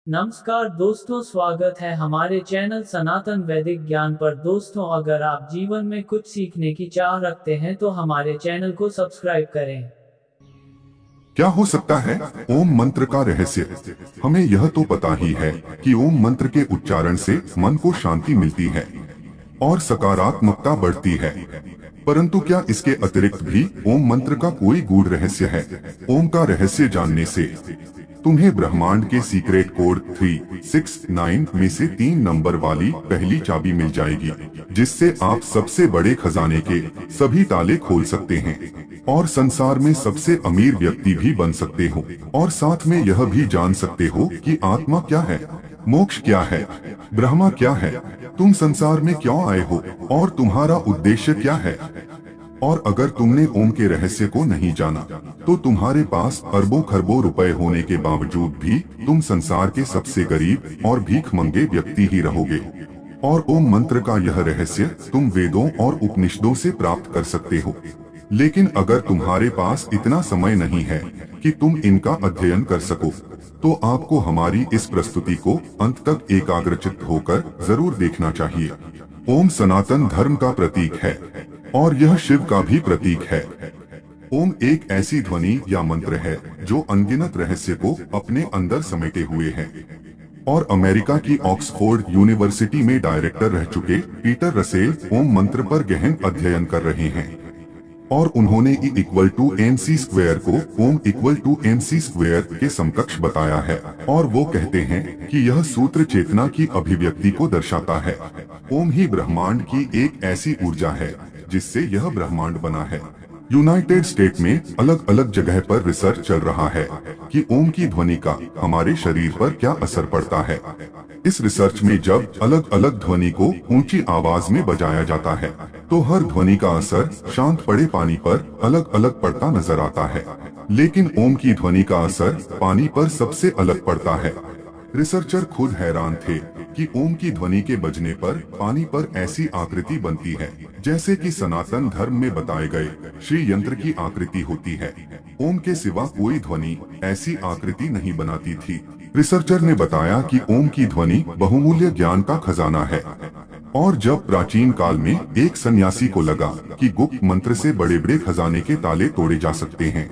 नमस्कार दोस्तों, स्वागत है हमारे चैनल सनातन वैदिक ज्ञान पर। दोस्तों, अगर आप जीवन में कुछ सीखने की चाह रखते हैं तो हमारे चैनल को सब्सक्राइब करें। क्या हो सकता है ओम मंत्र का रहस्य? हमें यह तो पता ही है कि ओम मंत्र के उच्चारण से मन को शांति मिलती है और सकारात्मकता बढ़ती है। परंतु क्या इसके अतिरिक्त भी ओम मंत्र का कोई गूढ़ रहस्य है? ओम का रहस्य जानने से तुम्हें ब्रह्मांड के सीक्रेट कोड 369 में से 3 नंबर वाली पहली चाबी मिल जाएगी, जिससे आप सबसे बड़े खजाने के सभी ताले खोल सकते हैं और संसार में सबसे अमीर व्यक्ति भी बन सकते हो। और साथ में यह भी जान सकते हो कि आत्मा क्या है, मोक्ष क्या है, ब्रह्मा क्या है, तुम संसार में क्यों आए हो और तुम्हारा उद्देश्य क्या है। और अगर तुमने ओम के रहस्य को नहीं जाना तो तुम्हारे पास अरबों खरबों रुपए होने के बावजूद भी तुम संसार के सबसे गरीब और भीखमंगे व्यक्ति ही रहोगे। और ओम मंत्र का यह रहस्य तुम वेदों और उपनिषदों से प्राप्त कर सकते हो, लेकिन अगर तुम्हारे पास इतना समय नहीं है कि तुम इनका अध्ययन कर सको तो आपको हमारी इस प्रस्तुति को अंत तक एकाग्रचित्त होकर जरूर देखना चाहिए। ओम सनातन धर्म का प्रतीक है और यह शिव का भी प्रतीक है। ओम एक ऐसी ध्वनि या मंत्र है जो अनगिनत रहस्य को अपने अंदर समेटे हुए है। और अमेरिका की ऑक्सफोर्ड यूनिवर्सिटी में डायरेक्टर रह चुके पीटर रसेल ओम मंत्र पर गहन अध्ययन कर रहे हैं और उन्होंने E=mc² को ओम=mc² के समकक्ष बताया है। और वो कहते हैं कि यह सूत्र चेतना की अभिव्यक्ति को दर्शाता है। ओम ही ब्रह्मांड की एक ऐसी ऊर्जा है जिससे यह ब्रह्मांड बना है। यूनाइटेड स्टेट में अलग अलग जगह पर रिसर्च चल रहा है कि ओम की ध्वनि का हमारे शरीर पर क्या असर पड़ता है। इस रिसर्च में जब अलग अलग ध्वनि को ऊंची आवाज में बजाया जाता है तो हर ध्वनि का असर शांत पड़े पानी पर अलग अलग पड़ता नजर आता है, लेकिन ओम की ध्वनि का असर पानी पर सबसे अलग पड़ता है। रिसर्चर खुद हैरान थे कि ओम की ध्वनि के बजने पर पानी पर ऐसी आकृति बनती है जैसे कि सनातन धर्म में बताए गए श्री यंत्र की आकृति होती है। ओम के सिवा कोई ध्वनि ऐसी आकृति नहीं बनाती थी। रिसर्चर ने बताया कि ओम की ध्वनि बहुमूल्य ज्ञान का खजाना है। और जब प्राचीन काल में एक सन्यासी को लगा कि गुप्त मंत्र से बड़े बड़े खजाने के ताले तोड़े जा सकते हैं,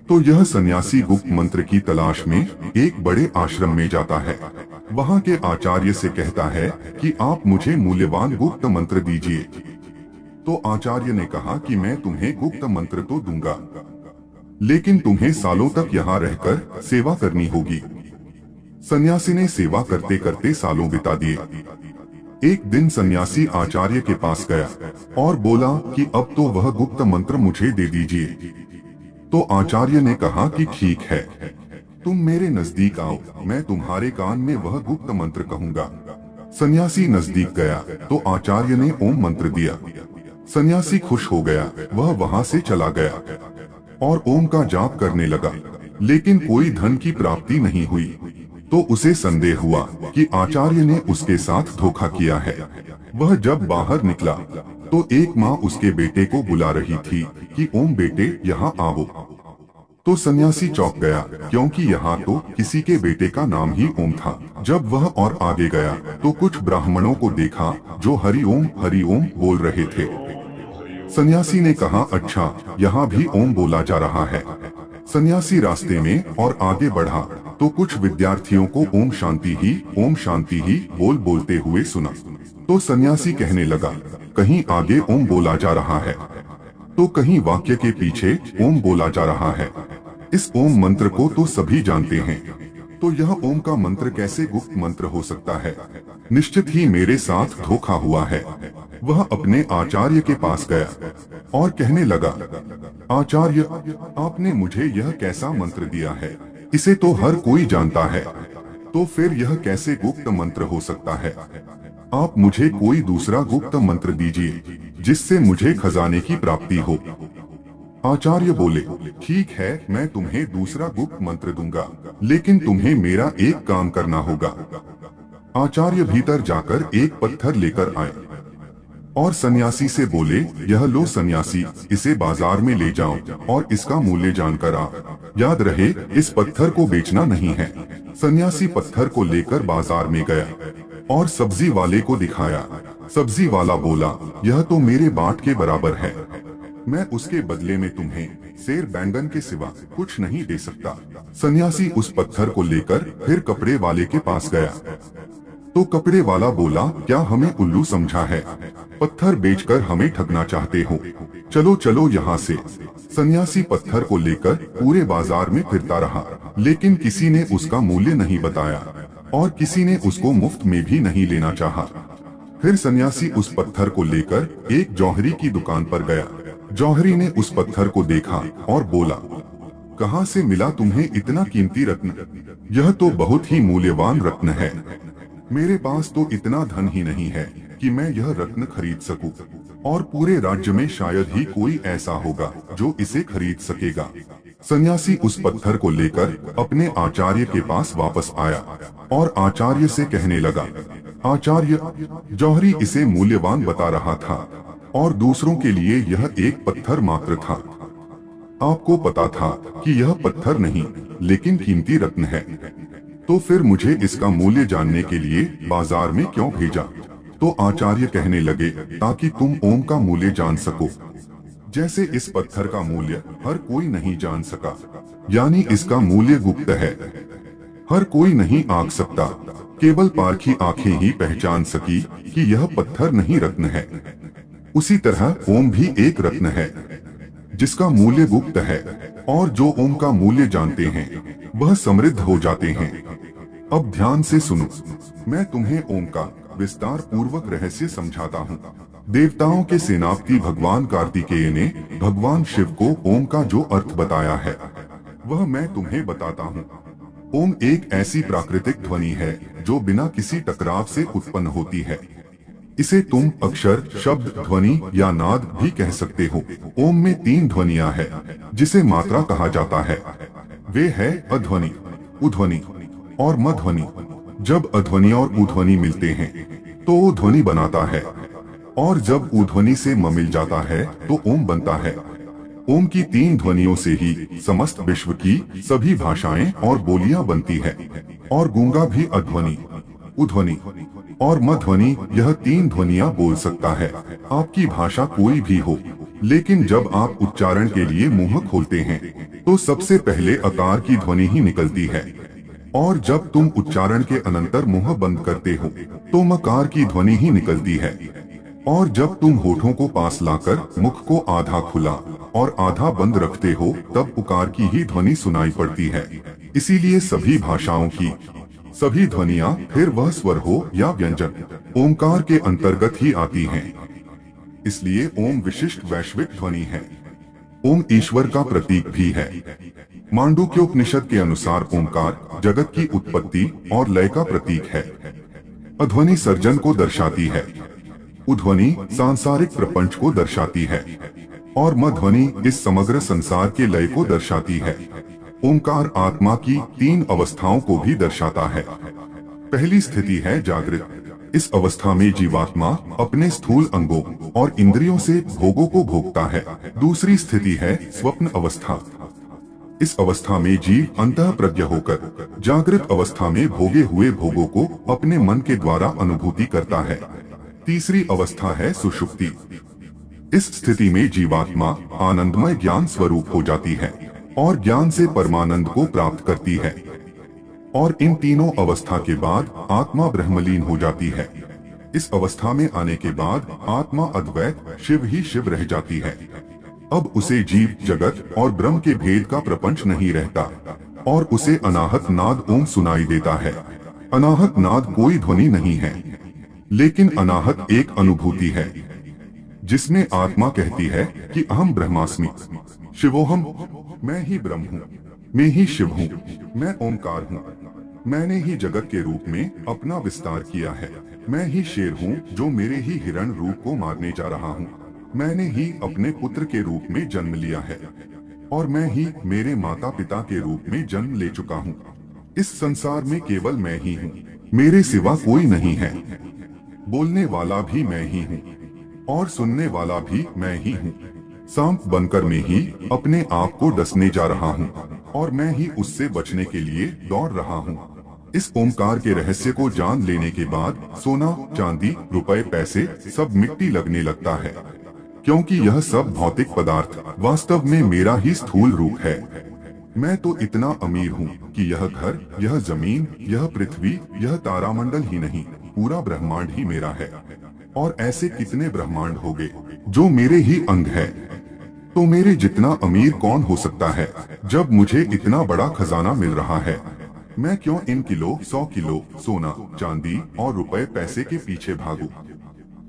तो यह सन्यासी गुप्त मंत्र की तलाश में एक बड़े आश्रम में जाता है। वहाँ के आचार्य से कहता है कि आप मुझे मूल्यवान गुप्त मंत्र दीजिए। तो आचार्य ने कहा कि मैं तुम्हें गुप्त मंत्र तो दूंगा, लेकिन तुम्हें सालों तक यहाँ रहकर सेवा करनी होगी। सन्यासी ने सेवा करते करते सालों बिता दिए। एक दिन सन्यासी आचार्य के पास गया और बोला कि अब तो वह गुप्त मंत्र मुझे दे दीजिए। तो आचार्य ने कहा कि ठीक है, तुम मेरे नजदीक आओ, मैं तुम्हारे कान में वह गुप्त मंत्र कहूंगा। सन्यासी नजदीक गया तो आचार्य ने ओम मंत्र दिया। सन्यासी खुश हो गया, वह वहां से चला गया और ओम का जाप करने लगा, लेकिन कोई धन की प्राप्ति नहीं हुई। तो उसे संदेह हुआ कि आचार्य ने उसके साथ धोखा किया है। वह जब बाहर निकला तो एक माँ उसके बेटे को बुला रही थी कि ओम बेटे यहाँ आओ। तो सन्यासी चौंक गया, क्योंकि यहाँ तो किसी के बेटे का नाम ही ओम था। जब वह और आगे गया तो कुछ ब्राह्मणों को देखा जो हरि ओम बोल रहे थे। सन्यासी ने कहा, अच्छा, यहाँ भी ओम बोला जा रहा है। सन्यासी रास्ते में और आगे बढ़ा तो कुछ विद्यार्थियों को ओम शांति ही बोलते हुए सुना। तो सन्यासी कहने लगा, कहीं आगे ओम बोला जा रहा है तो कहीं वाक्य के पीछे ओम बोला जा रहा है। इस ओम मंत्र को तो सभी जानते हैं, तो यह ओम का मंत्र कैसे गुप्त मंत्र हो सकता है? निश्चित ही मेरे साथ धोखा हुआ है। वह अपने आचार्य के पास गया और कहने लगा, आचार्य, आपने मुझे यह कैसा मंत्र दिया है? इसे तो हर कोई जानता है, तो फिर यह कैसे गुप्त मंत्र हो सकता है? आप मुझे कोई दूसरा गुप्त मंत्र दीजिए जिससे मुझे खजाने की प्राप्ति हो। आचार्य बोले, ठीक है, मैं तुम्हें दूसरा गुप्त मंत्र दूंगा, लेकिन तुम्हें मेरा एक काम करना होगा। आचार्य भीतर जाकर एक पत्थर लेकर आए और सन्यासी से बोले, यह लो सन्यासी, इसे बाजार में ले जाओ और इसका मूल्य जानकर आओ। याद रहे, इस पत्थर को बेचना नहीं है। सन्यासी पत्थर को लेकर बाजार में गया और सब्जी वाले को दिखाया। सब्जी वाला बोला, यह तो मेरे बाट के बराबर है, मैं उसके बदले में तुम्हें सेर बैंगन के सिवा कुछ नहीं दे सकता। सन्यासी उस पत्थर को लेकर फिर कपड़े वाले के पास गया तो कपड़े वाला बोला, क्या हमें उल्लू समझा है? पत्थर बेचकर हमें ठगना चाहते हो? चलो चलो यहाँ से। सन्यासी पत्थर को लेकर पूरे बाजार में फिरता रहा, लेकिन किसी ने उसका मूल्य नहीं बताया और किसी ने उसको मुफ्त में भी नहीं लेना चाहा। फिर सन्यासी उस पत्थर को लेकर एक जौहरी की दुकान पर गया। जौहरी ने उस पत्थर को देखा और बोला, कहाँ से मिला तुम्हें इतना कीमती रत्न? यह तो बहुत ही मूल्यवान रत्न है। मेरे पास तो इतना धन ही नहीं है कि मैं यह रत्न खरीद सकूं, और पूरे राज्य में शायद ही कोई ऐसा होगा जो इसे खरीद सकेगा। सन्यासी उस पत्थर को लेकर अपने आचार्य के पास वापस आया और आचार्य से कहने लगा, आचार्य, जौहरी इसे मूल्यवान बता रहा था और दूसरों के लिए यह एक पत्थर मात्र था। आपको पता था कि यह पत्थर नहीं लेकिन कीमती रत्न है, तो फिर मुझे इसका मूल्य जानने के लिए बाजार में क्यों भेजा? तो आचार्य कहने लगे, ताकि तुम ओम का मूल्य जान सको। जैसे इस पत्थर का मूल्य हर कोई नहीं जान सका, यानी इसका मूल्य गुप्त है, हर कोई नहीं आंक सकता, केवल पारखी आंखें ही पहचान सकी कि यह पत्थर नहीं रत्न है। उसी तरह ओम भी एक रत्न है जिसका मूल्य गुप्त है, और जो ओम का मूल्य जानते हैं वह समृद्ध हो जाते हैं। अब ध्यान से सुनो, मैं तुम्हें ओम का विस्तार पूर्वक रहस्य समझाता हूँ। देवताओं के सेनापति भगवान कार्तिकेय ने भगवान शिव को ओम का जो अर्थ बताया है वह मैं तुम्हें बताता हूँ। ओम एक ऐसी प्राकृतिक ध्वनि है जो बिना किसी टकराव से उत्पन्न होती है। इसे तुम अक्षर, शब्द, ध्वनि या नाद भी कह सकते हो। ओम में 3 ध्वनियां हैं जिसे मात्रा कहा जाता है। वे है अध्वनि, उध्वनि और मध्वनि। जब अध्वनि और उध्वनि मिलते हैं तो वो ध्वनि बनाता है, और जब उध्वनि से म मिल जाता है तो ओम बनता है। ओम की 3 ध्वनियों से ही समस्त विश्व की सभी भाषाएं और बोलियां बनती है, और गूंगा भी अध्वनि, उध्वनि और मध्वनि यह 3 ध्वनियां बोल सकता है। आपकी भाषा कोई भी हो, लेकिन जब आप उच्चारण के लिए मुंह खोलते हैं तो सबसे पहले अकार की ध्वनि ही निकलती है, और जब तुम उच्चारण के अनंतर मुंह बंद करते हो तो मकार की ध्वनि ही निकलती है, और जब तुम होठों को पास लाकर मुख को आधा खुला और आधा बंद रखते हो तब उकार की ही ध्वनि सुनाई पड़ती है। इसीलिए सभी भाषाओं की सभी ध्वनियां, फिर वह स्वर हो या व्यंजन, ओंकार के अंतर्गत ही आती हैं। इसलिए ओम विशिष्ट वैश्विक ध्वनि है। ओम ईश्वर का प्रतीक भी है। मांडूक्योपनिषद के अनुसार ओंकार जगत की उत्पत्ति और लय का प्रतीक है। अध्वनि सर्जन को दर्शाती है, उध्वनि सांसारिक प्रपंच को दर्शाती है, और मध्वनि इस समग्र संसार के लय को दर्शाती है। ओंकार आत्मा की 3 अवस्थाओं को भी दर्शाता है। पहली स्थिति है जागृत। इस अवस्था में जीवात्मा अपने स्थूल अंगों और इंद्रियों से भोगों को भोगता है। दूसरी स्थिति है स्वप्न अवस्था। इस अवस्था में जीव अंतः प्रज्ञ होकर जागृत अवस्था में भोगे हुए भोगों को अपने मन के द्वारा अनुभूति करता है। तीसरी अवस्था है सुषुप्ति। इस स्थिति में जीवात्मा आनंदमय ज्ञान स्वरूप हो जाती है और ज्ञान से परमानंद को प्राप्त करती है, और इन तीनों अवस्था के बाद आत्मा ब्रह्मलीन हो जाती है। इस अवस्था में आने के बाद आत्मा अद्वैत शिव ही शिव रह जाती है। अब उसे जीव, जगत और ब्रह्म के भेद का प्रपंच नहीं रहता, और उसे अनाहत नाद ओम सुनाई देता है। अनाहत नाद कोई ध्वनि नहीं है, लेकिन अनाहत एक अनुभूति है जिसमें आत्मा कहती है कि अहम ब्रह्मास्मि, शिवोहम, मैं ही ब्रह्म हूँ, मैं ही शिव हूँ, मैं ओंकार हूँ। मैंने ही जगत के रूप में अपना विस्तार किया है। मैं ही शेर हूँ जो मेरे ही हिरण रूप को मारने जा रहा हूँ। मैंने ही अपने पुत्र के रूप में जन्म लिया है, और मैं ही मेरे माता पिता के रूप में जन्म ले चुका हूँ। इस संसार में केवल मैं ही हूँ, मेरे सिवा कोई नहीं है। बोलने वाला भी मैं ही हूँ और सुनने वाला भी मैं ही हूँ। सांप बनकर मैं ही अपने आप को डसने जा रहा हूँ, और मैं ही उससे बचने के लिए दौड़ रहा हूँ। इस ओमकार के रहस्य को जान लेने के बाद सोना, चांदी, रुपए, पैसे सब मिट्टी लगने लगता है, क्योंकि यह सब भौतिक पदार्थ वास्तव में मेरा ही स्थूल रूप है। मैं तो इतना अमीर हूँ कि यह घर, यह जमीन, यह पृथ्वी, यह तारामंडल ही नहीं, पूरा ब्रह्मांड ही मेरा है। और ऐसे कितने ब्रह्मांड होंगे जो मेरे ही अंग है। तो मेरे जितना अमीर कौन हो सकता है जब मुझे इतना बड़ा खजाना मिल रहा है। मैं क्यों इन किलो 100 किलो सोना, चांदी और रुपए पैसे के पीछे भागूं?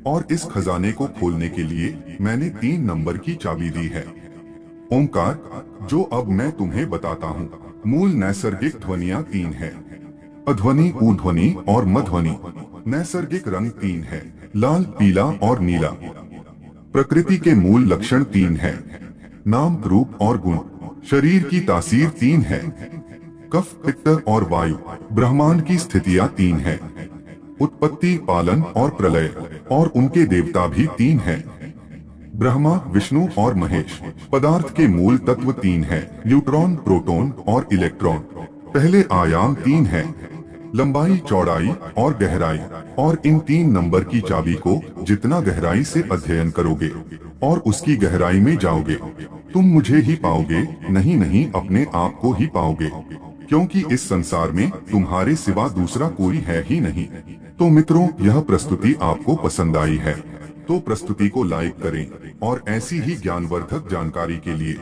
और इस खजाने को खोलने के लिए मैंने 3 नंबर की चाबी दी है, ओमकार, जो अब मैं तुम्हें बताता हूँ। मूल नैसर्गिक ध्वनियाँ 3 है, अध्वनि, उध्वनि और मध्वनि। नैसर्गिक रंग 3 है, लाल, पीला और नीला। प्रकृति के मूल लक्षण 3 है, नाम, रूप और गुण। शरीर की तासीर 3 है, कफ, पित्त और वायु। ब्रह्मांड की स्थितियां 3 है, उत्पत्ति, पालन और प्रलय। और उनके देवता भी 3 हैं, ब्रह्मा, विष्णु और महेश। पदार्थ के मूल तत्व 3 है, न्यूट्रॉन, प्रोटॉन और इलेक्ट्रॉन। पहले आयाम 3 है, लंबाई, चौड़ाई और गहराई। और इन 3 नंबर की चाबी को जितना गहराई से अध्ययन करोगे और उसकी गहराई में जाओगे, तुम मुझे ही पाओगे, नहीं अपने आप को ही पाओगे, क्योंकि इस संसार में तुम्हारे सिवा दूसरा कोई है ही नहीं। तो मित्रों, यह प्रस्तुति आपको पसंद आई है तो प्रस्तुति को लाइक करें और ऐसी ही ज्ञानवर्धक जानकारी के लिए